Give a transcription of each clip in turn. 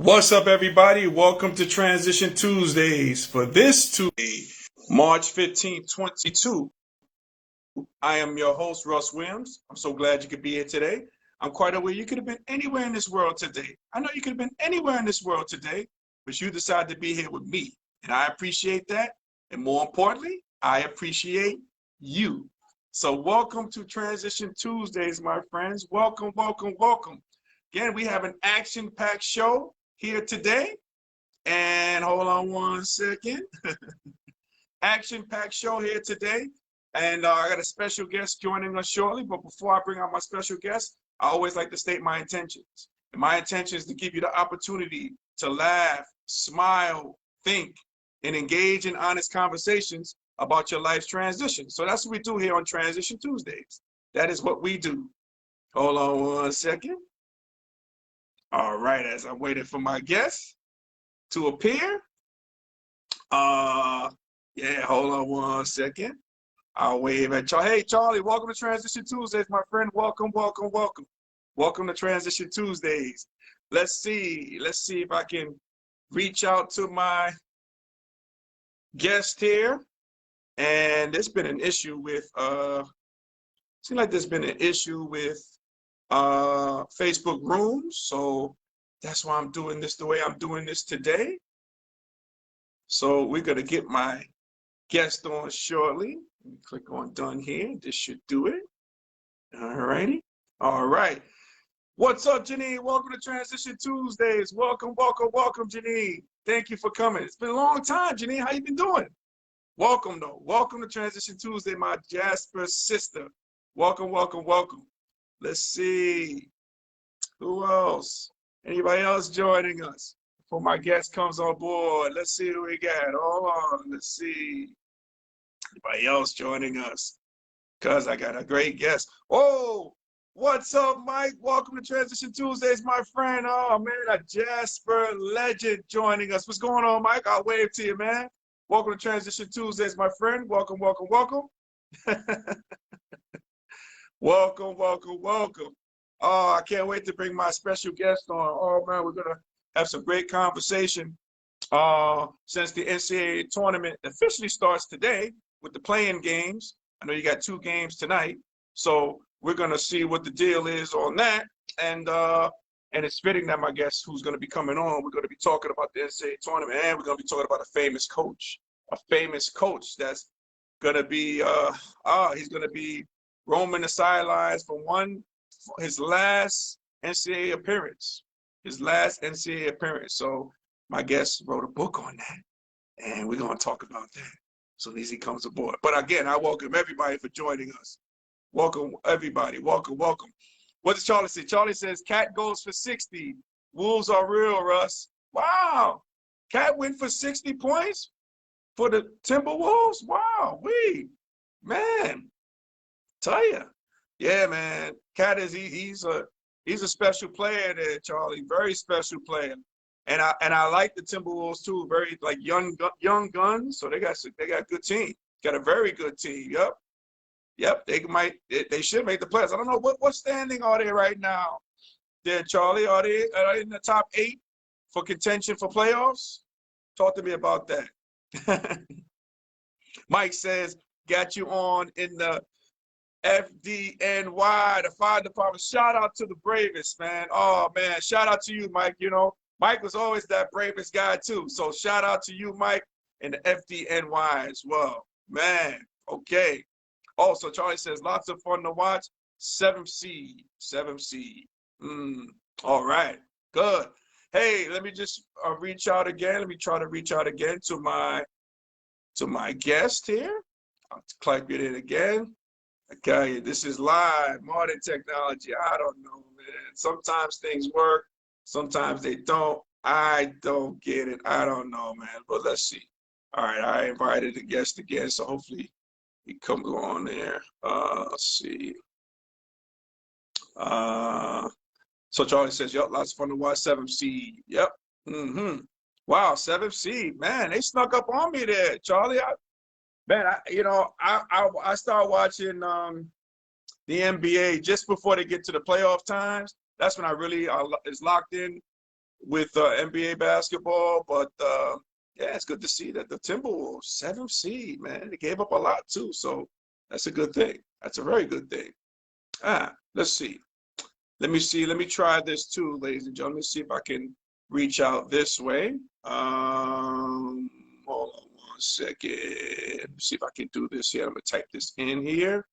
What's up, everybody? Welcome to Transition Tuesdays. For this Tuesday, March 15th, 22, I am your host, Russ Williams. I'm so glad you could be here today. I'm quite aware you could have been anywhere in this world today. I know you could have been anywhere in this world today, but you decided to be here with me. And I appreciate that. And more importantly, I appreciate you. So welcome to Transition Tuesdays, my friends. Welcome, welcome, welcome. Again, we have an action-packed show here today. And hold on one second. Action-packed show here today. And I got a special guest joining us shortly. But before I bring out my special guest, I always like to state my intentions. And my intention is to give you the opportunity to laugh, smile, think, and engage in honest conversations about your life's transition. So that's what we do here on Transition Tuesdays. That is what we do. Hold on one second. All right, as I'm waiting for my guest to appear. Yeah, hold on one second. I'll wave at Charlie. Hey, Charlie, welcome to Transition Tuesdays, my friend. Welcome, welcome, welcome. Welcome to Transition Tuesdays. Let's see if I can reach out to my guest here. And there's been an issue with, seems like there's been an issue with Facebook rooms. So that's why I'm doing this the way I'm doing this today. So we're gonna get my guest on shortly. Click on done here. This should do it. All righty. All right. What's up, Janine? Welcome to Transition Tuesdays. Welcome, welcome, welcome, Janine. Thank you for coming. It's been a long time, Janine. How you been doing? Welcome, though. Welcome to Transition Tuesday, my Jasper sister. Welcome, welcome, welcome. Let's see. Who else? Anybody else joining us? Before my guest comes on board, let's see who we got. Hold on. Let's see. Anybody else joining us? Because I got a great guest. Oh, what's up, Mike? Welcome to Transition Tuesdays, my friend. Oh, man, a Jasper legend joining us. What's going on, Mike? I'll wave to you, man. Welcome to Transition Tuesdays, my friend. Welcome, welcome, welcome. Welcome, welcome, welcome. Oh, I can't wait to bring my special guest on. Oh, man, we're going to have some great conversation since the NCAA tournament officially starts today with the play-in games. I know you got 2 games tonight, so we're gonna see what the deal is on that. And it's fitting that my guest who's gonna be coming on, we're gonna be talking about the NCAA tournament, and we're gonna be talking about a famous coach that's gonna be he's gonna be roaming the sidelines for his last NCAA appearance. So my guest wrote a book on that, and we're gonna talk about that as soon as he comes aboard. But again, I welcome everybody for joining us. Welcome, everybody. Welcome, welcome. What does Charlie say? Charlie says, Cat goes for 60. Wolves are real, Russ. Wow. Cat went for 60 points for the Timberwolves? Wow, man, tell you. Yeah, man. Cat is he's a special player there, Charlie. Very special player. And I like the Timberwolves too. Very like young guns. So they got a good team. Got a very good team. Yep. They should make the playoffs. I don't know what standing are they right now. There, Charlie. Are they in the top 8 for contention for playoffs? Talk to me about that. Mike says, got you on in the FDNY, the fire department. Shout out to the bravest, man. Oh man, shout out to you, Mike. You know, Mike was always that bravest guy too. So shout out to you, Mike, and the FDNY as well. Man, okay. Also, Charlie says, lots of fun to watch. 7th seed. All right, good. Hey, let me just reach out again. Let me try to reach out again to my guest here. I'll type it in again. Okay, this is live, modern technology. I don't know, man. Sometimes things work, sometimes they don't. I don't get it. I don't know, man. But let's see. All right, I invited the guest again, so hopefully he comes on there. Let's see. So Charlie says, yep, lots of fun to watch. 7th seed. Yep. Wow, 7th seed. Man, they snuck up on me there, Charlie. I start watching the NBA just before they get to the playoff times. That's when I really is locked in with NBA basketball. But yeah, it's good to see that the Timberwolves, 7th seed, man. They gave up a lot too, so that's a good thing. That's a very good thing. Let's see. Let me see. Let me try this too, ladies and gentlemen. See if I can reach out this way. Hold on one second. See if I can do this here. I'm gonna type this in here.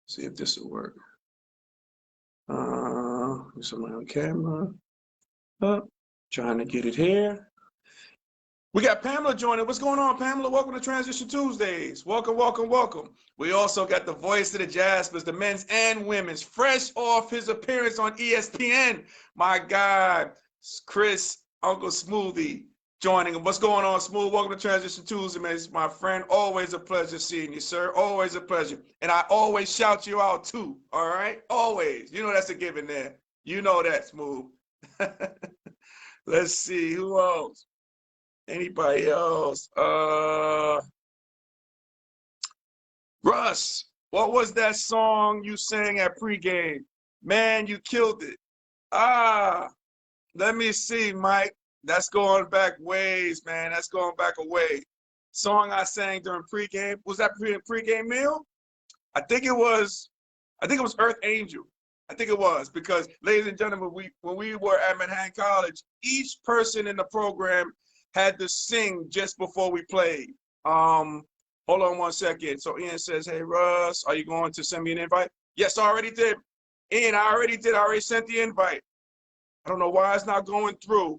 See if this will work. Somebody on camera. Trying to get it here. We got Pamela joining. What's going on, Pamela? Welcome to Transition Tuesdays. Welcome, welcome, welcome. We also got the voice of the Jaspers, the men's and women's, fresh off his appearance on ESPN. My God, Chris, Uncle Smoothie, joining him. What's going on, Smooth? Welcome to Transition Tuesday, man. It's my friend. Always a pleasure seeing you, sir. Always a pleasure. And I always shout you out, too, all right? Always. You know that's a given there. You know that, Smooth. Let's see. Who else? Anybody else? Russ, what was that song you sang at pregame? Man, you killed it. Let me see, Mike. That's going back ways, man. That's going back a way. Song I sang during pregame. Was that pregame meal? I think it was Earth Angel. I think it was, because, ladies and gentlemen, when we were at Manhattan College, each person in the program had to sing just before we played. Hold on one second. So Ian says, hey, Russ, are you going to send me an invite? Yes, I already did. Ian, I already did. I already sent the invite. I don't know why it's not going through,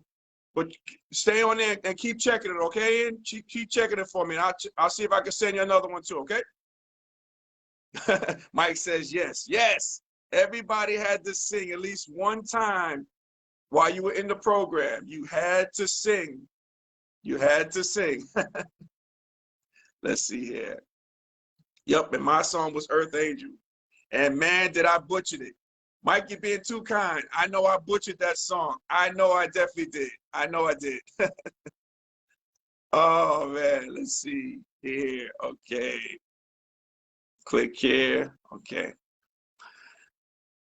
but stay on there and keep checking it, okay, Ian? Keep checking it for me, and I'll see if I can send you another one too, okay? Mike says yes. Yes. Everybody had to sing at least one time while you were in the program. You had to sing. You had to sing. Let's see here. Yep, and my song was Earth Angel. And man, did I butcher it. Mike, you're being too kind. I know I butchered that song. I know I definitely did. I know I did. Oh, man, let's see here. Okay. Click here. Okay.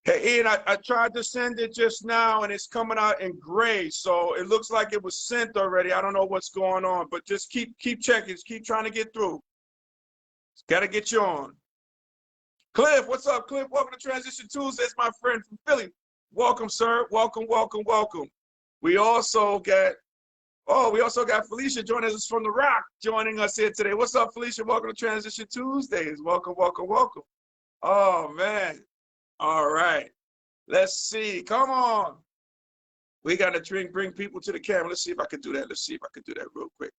Hey, Ian, I tried to send it just now, and it's coming out in gray. So it looks like it was sent already. I don't know what's going on, but just keep checking. Just keep trying to get through. Got to get you on. Cliff, what's up, Cliff? Welcome to Transition Tuesdays, my friend from Philly. Welcome, sir. Welcome, welcome, welcome. We also got Felicia joining us from The Rock, joining us here today. What's up, Felicia? Welcome to Transition Tuesdays. Welcome, welcome, welcome. Oh, man. All right. Let's see. Come on. We got to bring people to the camera. Let's see if I can do that. Let's see if I can do that real quick.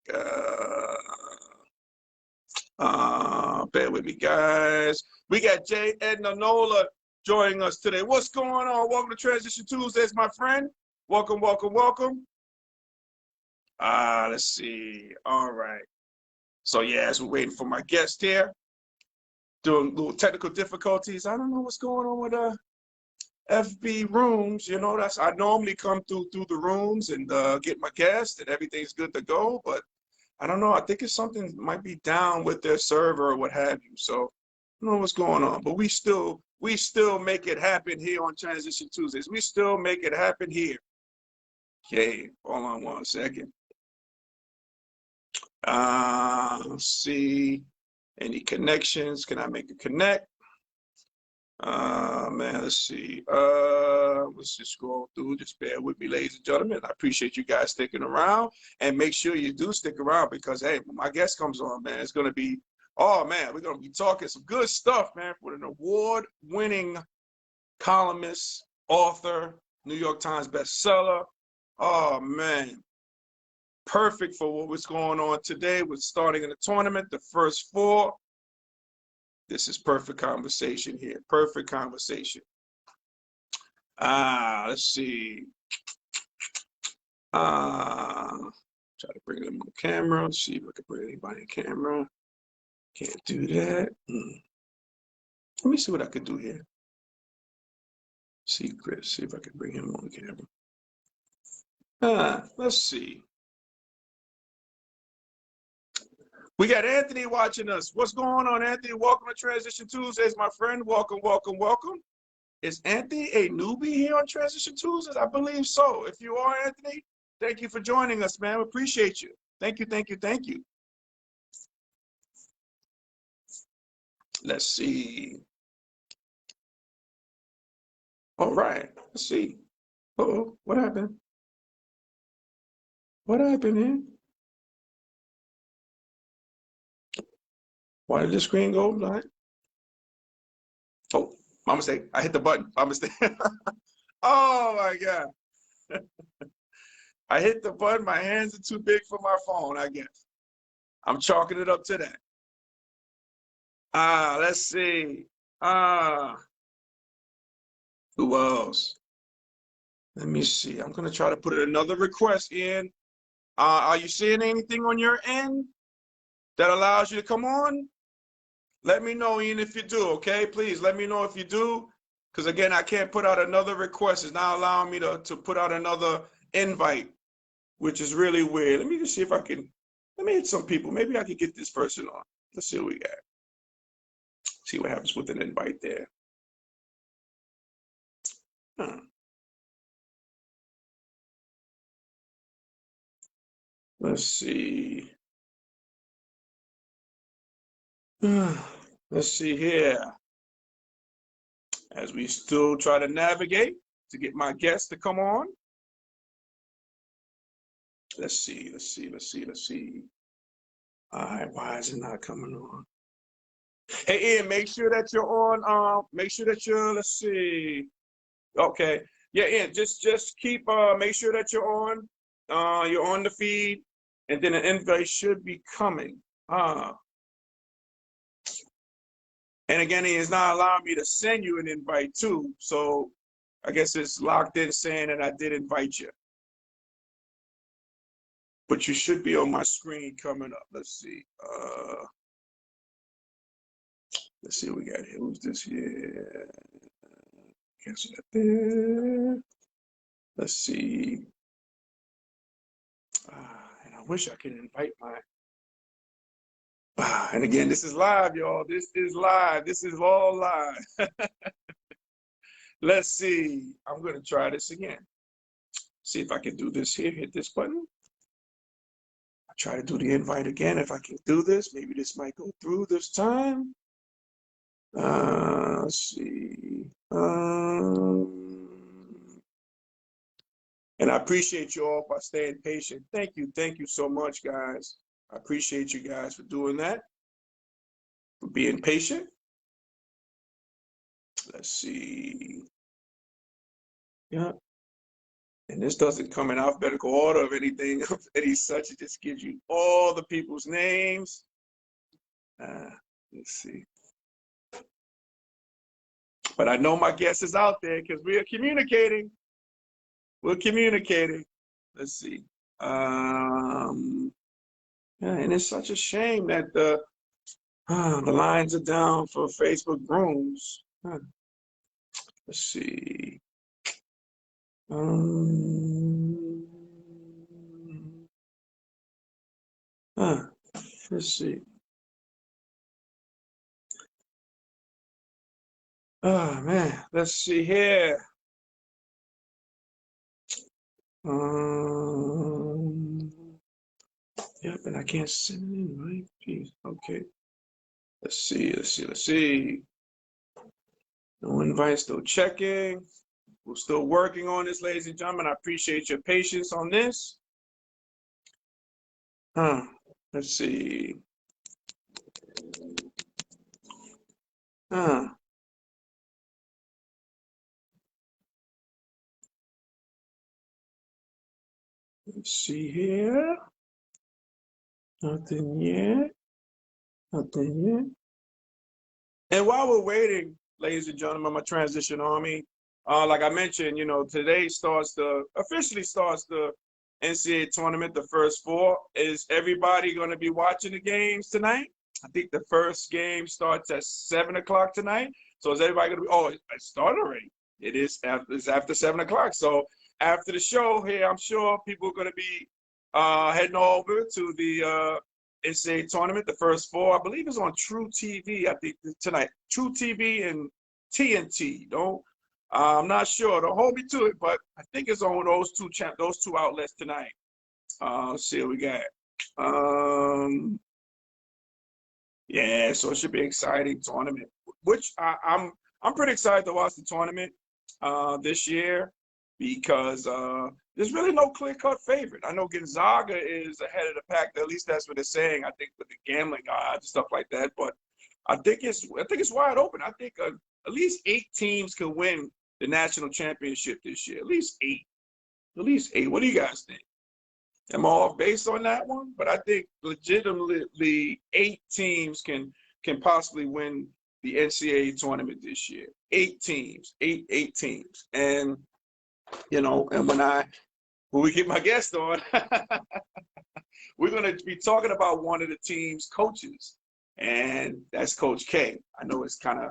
Bear with me, guys. We got Jay Edna Nola joining us today. What's going on? Welcome to Transition Tuesdays, my friend. Welcome, welcome, welcome. Let's see. All right. So, yeah, as we're waiting for my guest here, doing little technical difficulties. I don't know what's going on with FB rooms. You know, I normally come through the rooms and get my guest and everything's good to go, but I don't know. I think it's something might be down with their server or what have you. So I don't know what's going on, but we still make it happen here on Transition Tuesdays. We still make it happen here. Okay, hold on one second. Let's see. Any connections? Can I make a connect? Man, let's see. Let's just scroll through. Just bear with me, ladies and gentlemen. I appreciate you guys sticking around, and make sure you do stick around, because hey, when my guest comes on, man, it's gonna be, oh man, we're gonna be talking some good stuff, man, with an award-winning columnist, author, New York Times bestseller. Oh man, perfect for what was going on today with starting in the tournament, the first four. This is perfect conversation here. Perfect conversation. Let's see. Try to bring them on camera. See if I can bring anybody on camera. Can't do that. Let me see what I can do here. See Chris. See if I can bring him on camera. Let's see. We got Anthony watching us. What's going on, Anthony? Welcome to Transition Tuesdays, my friend. Welcome, welcome, welcome. Is Anthony a newbie here on Transition Tuesdays? I believe so. If you are, Anthony, thank you for joining us, man. We appreciate you. Thank you, thank you, thank you. Let's see. All right, let's see. Uh-oh, what happened? What happened here? Why did the screen go blind? Oh, my mistake. I hit the button. My mistake. Oh my God. I hit the button. My hands are too big for my phone, I guess. I'm chalking it up to that. Let's see. Who else? Let me see. I'm going to try to put another request in. Are you seeing anything on your end that allows you to come on? Let me know, Ian, if you do, okay? Please let me know if you do. Because, again, I can't put out another request. It's not allowing me to put out another invite, which is really weird. Let me just see if I can. Let me hit some people. Maybe I can get this person on. Let's see what we got. See what happens with an invite there. Let's see. Let's see here. As we still try to navigate to get my guests to come on. Let's see, let's see, let's see, let's see. All right, why is it not coming on? Hey, Ian, make sure that you're on. Make sure that you're, let's see. Okay. Yeah, Ian, just keep, make sure that you're on. You're on the feed, and then an invite should be coming. And again, it's not allowing me to send you an invite too. So I guess it's locked in saying that I did invite you. But you should be on my screen coming up. Let's see. Let's see what we got here. Who's this here? Cancel that there. Let's see. And I wish I could invite my. And again, this is live, y'all. This is live. This is all live. Let's see. I'm going to try this again. See if I can do this here. Hit this button. I try to do the invite again. If I can do this, maybe this might go through this time. Let's see. And I appreciate you all by staying patient. Thank you so much, guys. I appreciate you guys for doing that, for being patient. Let's see. Yeah. And this doesn't come in alphabetical order of anything of any such. It just gives you all the people's names. Let's see. But I know my guest is out there because we are communicating. We're communicating. Let's see. Yeah, and it's such a shame that the lines are down for Facebook rooms. Let's see. Let's see. Oh man, let's see here. Yep, and I can't send it in, right? Jeez, okay. Let's see. No invite, still checking. We're still working on this, ladies and gentlemen. I appreciate your patience on this. Let's see. Let's see here. Nothing yet. Nothing yet. And while we're waiting, ladies and gentlemen, my transition army, like I mentioned, you know, today officially starts the NCAA tournament. The first four. Is everybody going to be watching the games tonight? I think the first game starts at 7 o'clock tonight. So is everybody going to be? Oh, it started already. It's after 7 o'clock. So after the show here, I'm sure people are going to be heading over to the NCAA tournament. The first four, I believe, is on True TV. I think tonight, True TV and TNT. Don't I'm not sure. Don't hold me to it, but I think it's on those two outlets tonight. Let's see what we got. Yeah, so it should be an exciting tournament. Which I'm pretty excited to watch the tournament this year because there's really no clear-cut favorite. I know Gonzaga is ahead of the pack. At least that's what they're saying. I think with the gambling odds and stuff like that. But I think it's wide open. I think at least 8 teams could win the national championship this year. At least 8. At least 8. What do you guys think? Am I off base on that one? But I think legitimately 8 teams can possibly win the NCAA tournament this year. 8 teams, eight teams, and and when we get my guest on, we're going to be talking about one of the team's coaches, and that's Coach K. I know it's kind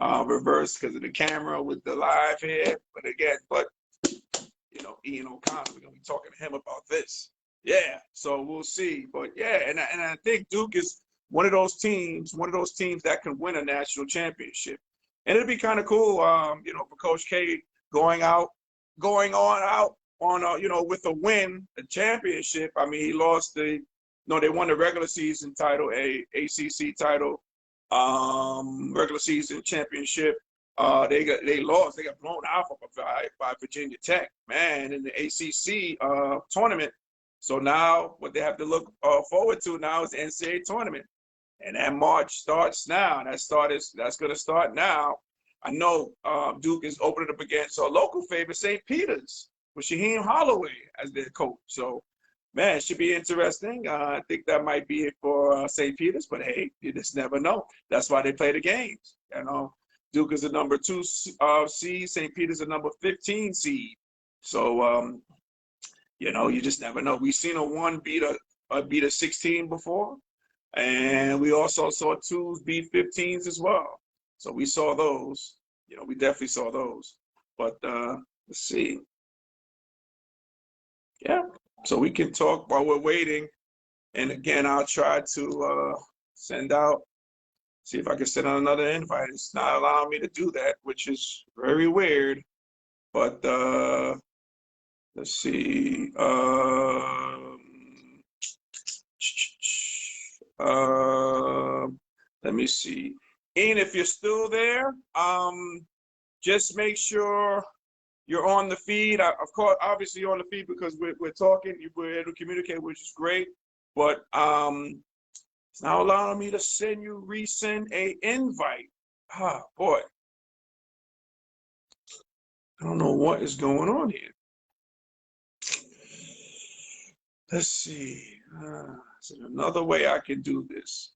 of reversed because of the camera with the live here, but Ian O'Connor, we're going to be talking to him about this. Yeah, so we'll see. But yeah, and I think Duke is one of those teams that can win a national championship. And it'd be kind of cool, for Coach K going on with a win, a championship. I mean, he lost they won the regular season title, ACC title, regular season championship. They lost. They got blown out by Virginia Tech, man, in the ACC tournament. So now what they have to look forward to now is the NCAA tournament, and that March starts now. That's going to start now. I know Duke is opening up against a local favorite, St. Peter's, with Shaheem Holloway as their coach. So, man, it should be interesting. I think that might be it for St. Peter's, but hey, you just never know. That's why they play the games, Duke is the number 2 seed. St. Peter's a number 15 seed. So, you just never know. We've seen a 1 beat a 16 before, and we also saw 2s beat 15s as well. So we saw those. We definitely saw those. But let's see. Yeah. So we can talk while we're waiting. And again, I'll try to send out. See if I can send out another invite. It's not allowing me to do that, which is very weird. But let's see. Let me see. Ian, if you're still there, just make sure you're on the feed. Of course, obviously you're on the feed because we're talking. We're able to communicate, which is great. But it's now allowing me to resend a invite. Ah, boy. I don't know what is going on here. Let's see. Is there another way I can do this?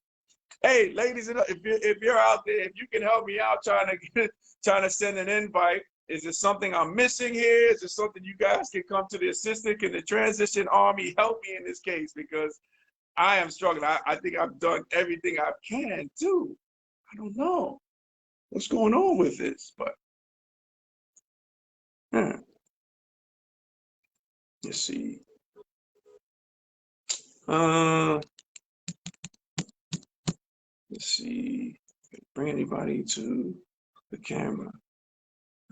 Hey, ladies, if you're out there, if you can help me out trying to send an invite, is there something I'm missing here? Is there something you guys can come to the assistance? Can the Transition Army help me in this case? Because I am struggling. I think I've done everything I can do. I don't know what's going on with this, but let's see. Let's see. Bring anybody to the camera.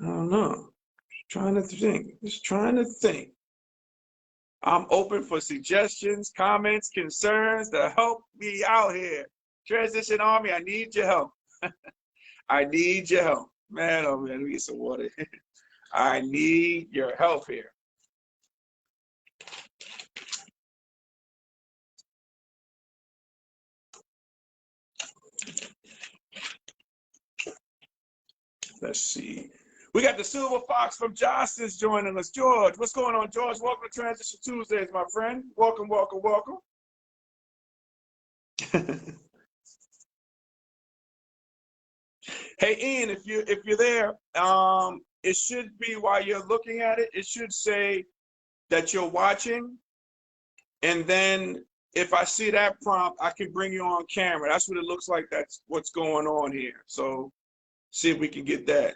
I don't know. Just trying to think. I'm open for suggestions, comments, concerns to help me out here. Transition Army, I need your help. I need your help. Man, oh man, let me get some water. I need your help here. Let's see. We got the Silver Fox from Johnston's joining us. George, what's going on, George? Welcome to Transition Tuesdays, my friend. Welcome, welcome, welcome. Hey, Ian, if you're there, it should be while you're looking at it. It should say that you're watching, and then if I see that prompt, I can bring you on camera. That's what it looks like. That's what's going on here. So see if we can get that.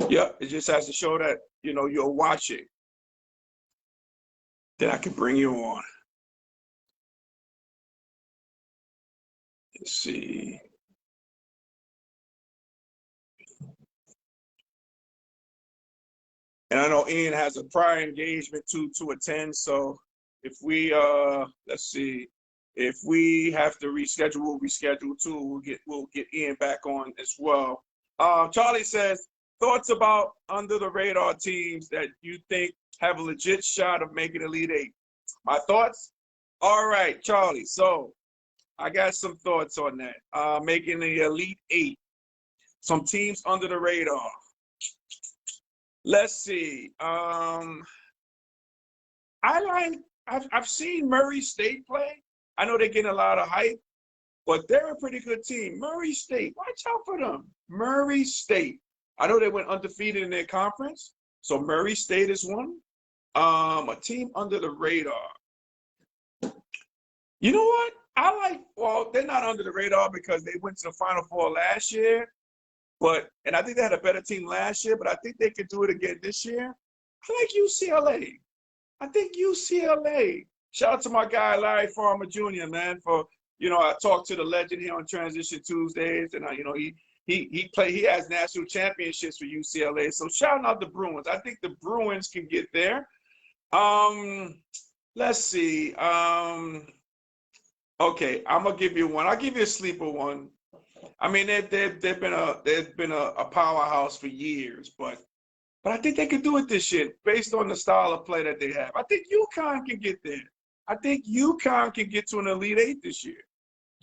Yep, it just has to show that you're watching. Then I can bring you on. Let's see. And I know Ian has a prior engagement to attend. So if we let's see, if we have to reschedule, we'll reschedule too. We'll get Ian back on as well. Charlie says, thoughts about under the radar teams that you think have a legit shot of making Elite Eight. My thoughts? All right, Charlie. So I got some thoughts on that. Making the Elite Eight. Some teams under the radar. Let's see. I've seen Murray State play. I know they're getting a lot of hype, but they're a pretty good team. Murray State, watch out for them. Murray State. I know they went undefeated in their conference, so Murray State is one. A team under the radar. You know what? Well, they're not under the radar because they went to the Final Four last year, and I think they had a better team last year, but I think they could do it again this year. I like UCLA. I think UCLA. Shout out to my guy, Larry Farmer Jr., man, for, I talked to the legend here on Transition Tuesdays, and, he has national championships for UCLA. So shout out the Bruins. I think the Bruins can get there. Let's see. Okay, I'm gonna give you one. I'll give you a sleeper one. I mean, they've been a powerhouse for years, but I think they could do it this year based on the style of play that they have. I think UConn can get there. I think UConn can get to an Elite Eight this year.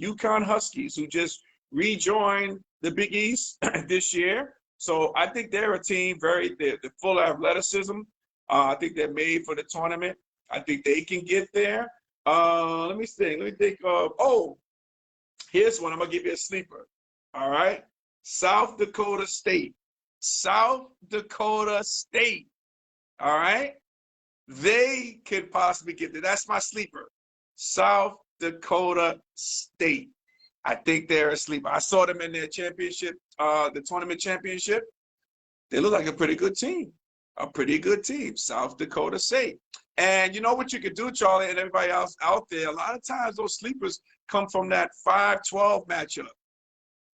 UConn Huskies, who just rejoined the Big East this year. So I think they're a team they're full of athleticism. I think they're made for the tournament. I think they can get there. Let me think of, here's one. I'm going to give you a sleeper. All right. South Dakota State. South Dakota State. All right. They could possibly get there. That's my sleeper. South Dakota State. I think they're a sleeper. I saw them in their championship, the tournament championship. They look like a pretty good team. A pretty good team, South Dakota State. And you know what you could do, Charlie, and everybody else out there, a lot of times those sleepers come from that 5-12 matchup.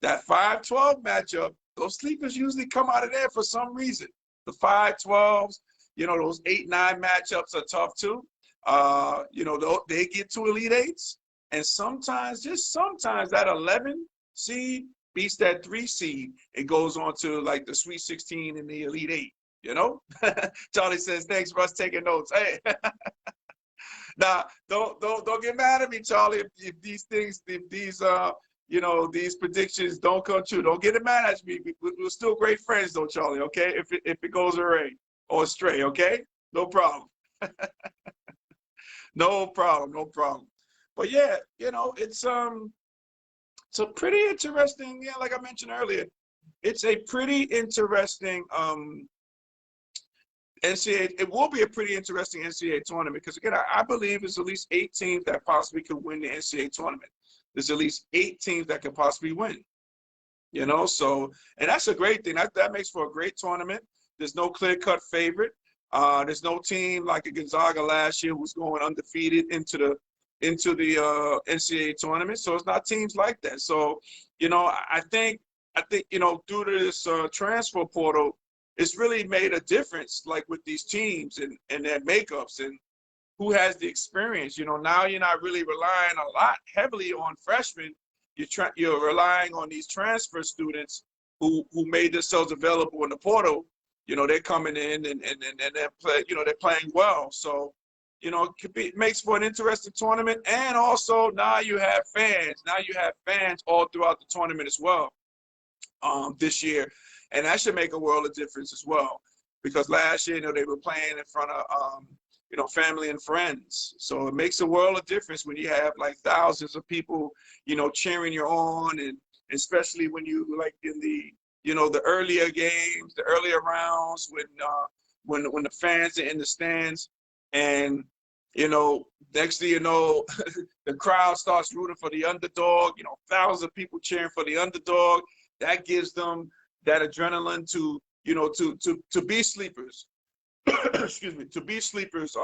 That 5-12 matchup, those sleepers usually come out of there for some reason. The 5-12s, those 8-9 matchups are tough too. They get to Elite Eights. And sometimes, just sometimes, that 11 seed beats that 3 seed. It goes on to like the Sweet 16 and the Elite Eight. Charlie says, thanks for us taking notes. Hey, now don't get mad at me, Charlie. If these predictions don't come true, don't get mad at me. We're still great friends, though, Charlie. Okay, if it goes astray, okay, no problem. No problem. But yeah, it's a pretty interesting. Yeah, like I mentioned earlier, it's a pretty interesting NCAA. It will be a pretty interesting NCAA tournament because, again, I believe there's at least 8 teams that possibly could win the NCAA tournament. There's at least 8 teams that could possibly win. So, and that's a great thing. That makes for a great tournament. There's no clear-cut favorite. There's no team like a Gonzaga last year who's going undefeated into the NCAA tournament. So it's not teams like that. So, I think due to this transfer portal, it's really made a difference, like with these teams and their makeups and who has the experience. Now you're not really relying a lot heavily on freshmen. You're relying on these transfer students who made themselves available in the portal. They're coming in and they're playing well. So, it makes for an interesting tournament. And also now you have fans. Now you have fans all throughout the tournament as well this year. And that should make a world of difference as well. Because last year, they were playing in front of, family and friends. So it makes a world of difference when you have like thousands of people, cheering you on. And especially when you like in the, the earlier games, the earlier rounds when the fans are in the stands. And, next thing you know, the crowd starts rooting for the underdog, thousands of people cheering for the underdog. That gives them that adrenaline to be sleepers. Excuse me, to be sleepers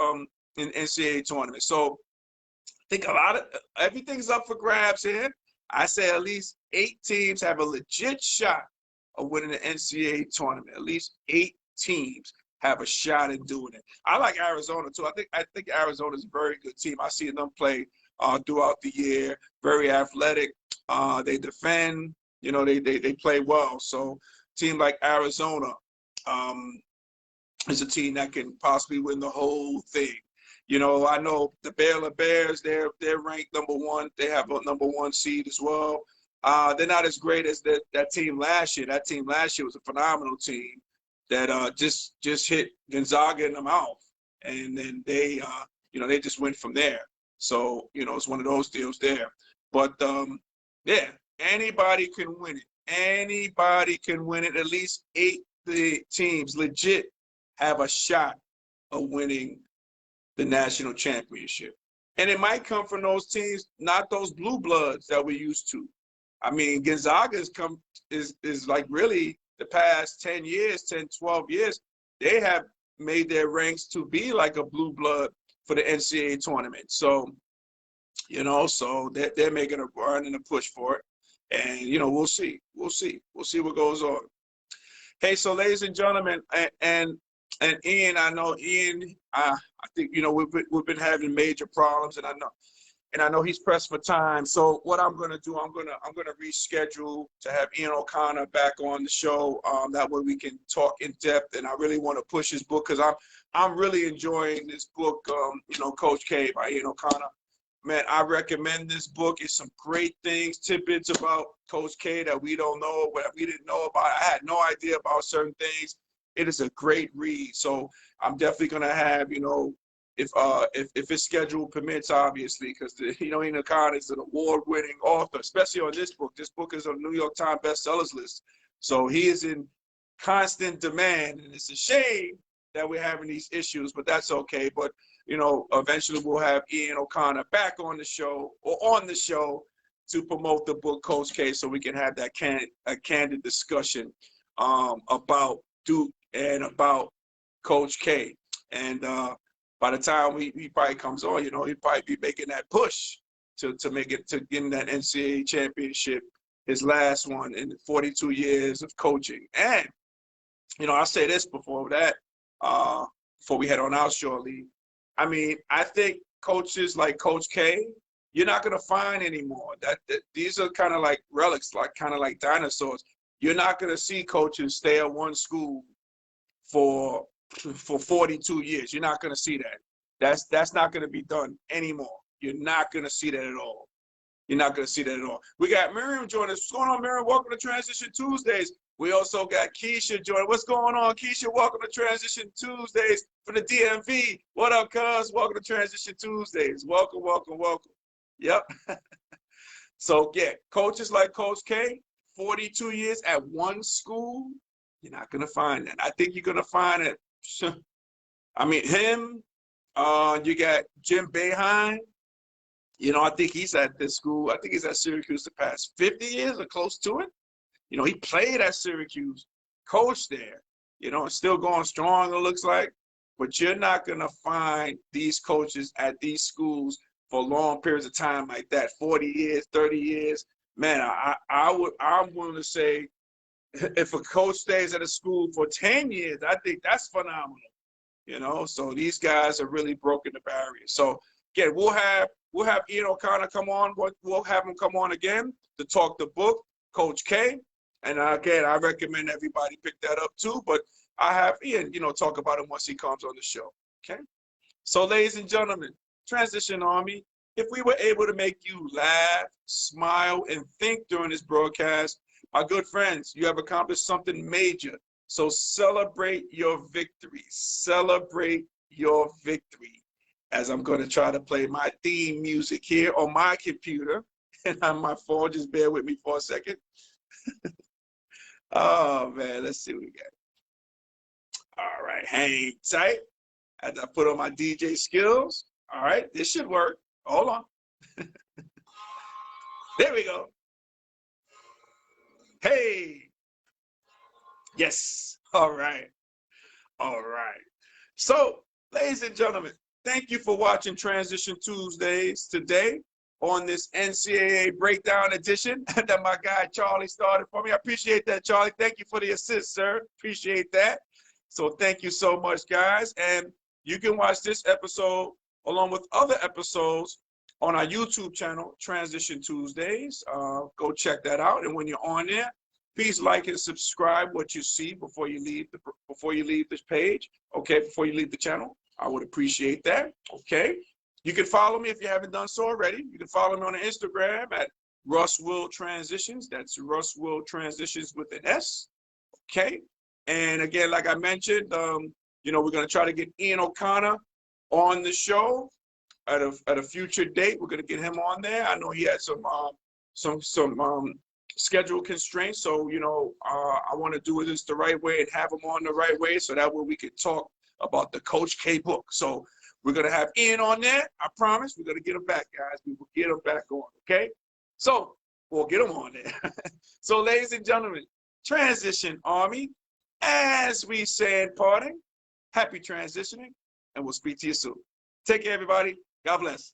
in NCAA tournament. So I think everything's up for grabs here. I say at least 8 teams have a legit shot of winning the NCAA tournament. At least 8 teams have a shot at doing it. I like Arizona too. I think Arizona's a very good team. I see them play throughout the year. Very athletic. They defend. You know, they play well. So team like Arizona is a team that can possibly win the whole thing. You know, I know the Baylor Bears, they're ranked #1. They have a #1 seed as well. They're not as great as that team last year. That team last year was a phenomenal team that just hit Gonzaga in the mouth, and then they you know, they just went from there. So, you know, it's one of those deals there. But yeah, anybody can win it. Anybody can win it. At least 8 teams legit have a shot of winning the national championship. And it might come from those teams, not those blue bloods that we're used to. I mean, Gonzaga is like really the past 10 years, 10, 12 years, they have made their ranks to be like a blue blood for the NCAA tournament. So, you know, so they're making a run and a push for it. And, you know, we'll see. We'll see what goes on. Hey, so ladies and gentlemen, and Ian, I know Ian, I think, you know, we've been having major problems, and I know he's pressed for time. So what I'm gonna do, I'm gonna reschedule to have Ian O'Connor back on the show. That way we can talk in depth, and I really want to push his book, because I'm really enjoying this book, you know, Coach K by Ian O'Connor. Man, I recommend this book. It's some great things, tidbits about Coach K that we don't know, what we didn't know about. I had no idea about certain things. It is a great read. So I'm definitely gonna have, you know, if his schedule permits, obviously, because you know, Ian O'Connor is an award-winning author, especially on this book. This book is on the New York Times bestsellers list, so he is in constant demand, and it's a shame that we're having these issues, but that's okay. But you know, eventually we'll have Ian O'Connor back on the show to promote the book Coach K, so we can have that candid discussion about Duke and about Coach K. And by the time he probably comes on, you know, he'd probably be making that push to make it, to getting that NCAA championship, his last one in 42 years of coaching. And, you know, I'll say this before we head on out shortly. I mean, I think coaches like Coach K, you're not going to find anymore. That these are kind of like relics, kind of like dinosaurs. You're not going to see coaches stay at one school for 42 years. You're not going to see that. That's not going to be done anymore. You're not going to see that at all. You're not going to see that at all. We got Miriam joining us. What's going on, Miriam? Welcome to Transition Tuesdays. We also got Keisha joining. What's going on, Keisha? Welcome to Transition Tuesdays for the DMV. What up, cuz? Welcome to Transition Tuesdays. Welcome, welcome, welcome. Yep. So, yeah, coaches like Coach K, 42 years at one school, you're not going to find that. I think you're going to find it. I mean, him, you got Jim Boeheim. You know, I think he's at this school. I think he's at Syracuse the past 50 years or close to it. You know, he played at Syracuse, coached there, you know, still going strong, it looks like. But you're not going to find these coaches at these schools for long periods of time like that, 40 years, 30 years. Man, I'm willing to say if a coach stays at a school for 10 years, I think that's phenomenal, you know. So these guys are really broken the barrier. So, again, we'll have Ian O'Connor come on. We'll have him come on again to talk the book, Coach K. And again, I recommend everybody pick that up too. But I have Ian, you know, talk about him once he comes on the show. Okay. So, ladies and gentlemen, Transition Army, if we were able to make you laugh, smile, and think during this broadcast, my good friends, you have accomplished something major. So celebrate your victory. Celebrate your victory. As I'm going to try to play my theme music here on my computer and on my phone. Just bear with me for a second. Oh, man, let's see what we got. All right, hang tight as I put on my DJ skills. All right, this should work. Hold on. There we go. Hey. Yes. All right. All right. So, ladies and gentlemen, thank you for watching Transition Tuesdays today on this NCAA Breakdown edition that my guy Charlie started for me. I appreciate that, Charlie. Thank you for the assist, sir. Appreciate that. So thank you so much, guys. And you can watch this episode along with other episodes on our YouTube channel, Transition Tuesdays. Go check that out. And when you're on there, please like and subscribe what you see before you leave this page. Okay, before you leave the channel, I would appreciate that. Okay, you can follow me if you haven't done so already. You can follow me on Instagram at Russ Will Transitions. That's Russ Will Transitions with an S. Okay, and again, like I mentioned, you know, we're gonna try to get Ian O'Connor on the show at a future date. We're gonna get him on there. I know he had some schedule constraints, so you know, I want to do this the right way and have him on the right way, so that way we can talk about the Coach K book. So we're gonna have Ian on there. I promise. We're gonna get him back, guys. We will get him back on. Okay. So we'll get him on there. So, ladies and gentlemen, Transition Army, as we say in parting, happy transitioning, and we'll speak to you soon. Take care, everybody. God bless.